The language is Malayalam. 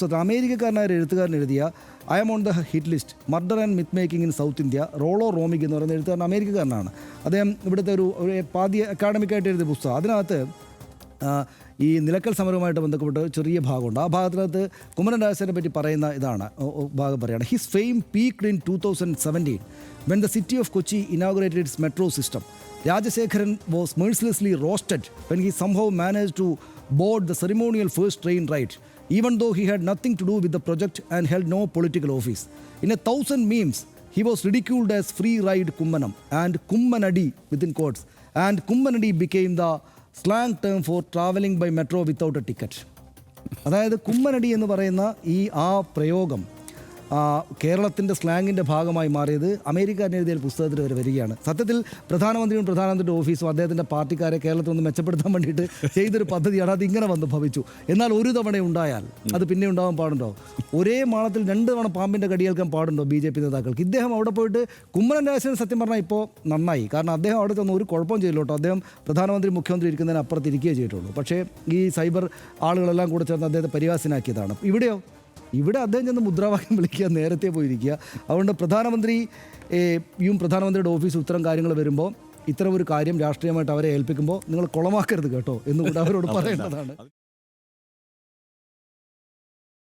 അമേരിക്കക്കാരനായ ഒരു എഴുത്തുകാരൻ എഴുതിയ I am on the hit list murder and myth making in south India Rollo Romig എന്ന് പറയുന്ന എഴുത്തുകാരൻ അമേരിക്കക്കാരനാണ്. അദ്ദേഹം ഇവിടുത്തെ ഒരു പാദ്യ അക്കാഡമിക്കായിട്ട് എഴുതിയ പുസ്തകം. അതിനകത്ത് ഈ നിലക്കൽ സമരവുമായിട്ട് ബന്ധപ്പെട്ട് ചെറിയ ഭാഗമുണ്ട്. ആ ഭാഗത്തിനകത്ത് കുമ്മനം രാജശേഖരനെ പറ്റി പറയുന്ന ഇതാണ് ഭാഗം പറയുകയാണ്. His fame peaked in 2017 when the city of Kochi inaugurated its metro system. Rajashekharan was mercilessly roasted when he somehow managed to board the ceremonial first train ride, even though he had nothing to do with the project and held no political office. In 1,000 memes, he was ridiculed as free ride Kummanam and Kummanadi within quotes, and Kummanadi became the slang term for traveling by metro without a ticket. അതായത് കുമ്മനടി എന്ന് പറയുന്ന ആ പ്രയോഗം കേരളത്തിൻ്റെ സ്ലാങ്ങിൻ്റെ ഭാഗമായി മാറിയത് അമേരിക്കൻ എഴുതിയ പുസ്തകത്തിൽ വരെ വരികയാണ്. സത്യത്തിൽ പ്രധാനമന്ത്രിയും പ്രധാനമന്ത്രിയുടെ ഓഫീസും അദ്ദേഹത്തിൻ്റെ പാർട്ടിക്കാരെ കേരളത്തിൽ ഒന്ന് മെച്ചപ്പെടുത്താൻ വേണ്ടിയിട്ട് ചെയ്തൊരു പദ്ധതിയാണ്. അത് ഇങ്ങനെ വന്ന് ഭവിച്ചു. എന്നാൽ ഒരു തവണ ഉണ്ടായാൽ അത് പിന്നെ ഉണ്ടാവാൻ പാടുണ്ടോ? ഒരേ മാളത്തിൽ 2 തവണ പാമ്പിൻ്റെ കടിയേൽക്കാൻ പാടുണ്ടോ BJP നേതാക്കൾക്ക്? ഇദ്ദേഹം അവിടെ പോയിട്ട് കുമ്മനം രാജശേഖരൻ സത്യം പറഞ്ഞാൽ ഇപ്പോൾ നന്നായി. കാരണം അദ്ദേഹം അവിടെ ചെന്ന് ഒരു കുഴപ്പം ചെയ്യില്ല കേട്ടോ. അദ്ദേഹം പ്രധാനമന്ത്രി മുഖ്യമന്ത്രി ഇരിക്കുന്നതിന് അപ്പുറത്ത് ഇരിക്കുകയേ ചെയ്തിട്ടുള്ളൂ. പക്ഷേ ഈ സൈബർ ആളുകളെല്ലാം കൂടെ ചേർന്ന് അദ്ദേഹത്തെ പരിഹാസ്യനാക്കിയതാണ്. ഇവിടെ അദ്ദേഹം ചെന്ന് മുദ്രാവാക്യം വിളിക്കുക, നേരത്തെ പോയിരിക്കുക. അതുകൊണ്ട് പ്രധാനമന്ത്രിയുടെ ഓഫീസ് ഇത്തരം കാര്യങ്ങൾ വരുമ്പോൾ ഇത്തരം ഒരു കാര്യം രാഷ്ട്രീയമായിട്ട് അവരെ ഏൽപ്പിക്കുമ്പോൾ നിങ്ങൾ കുളമാക്കരുത് കേട്ടോ എന്നുകൂടെ അവരോട് പറയേണ്ടതാണ്.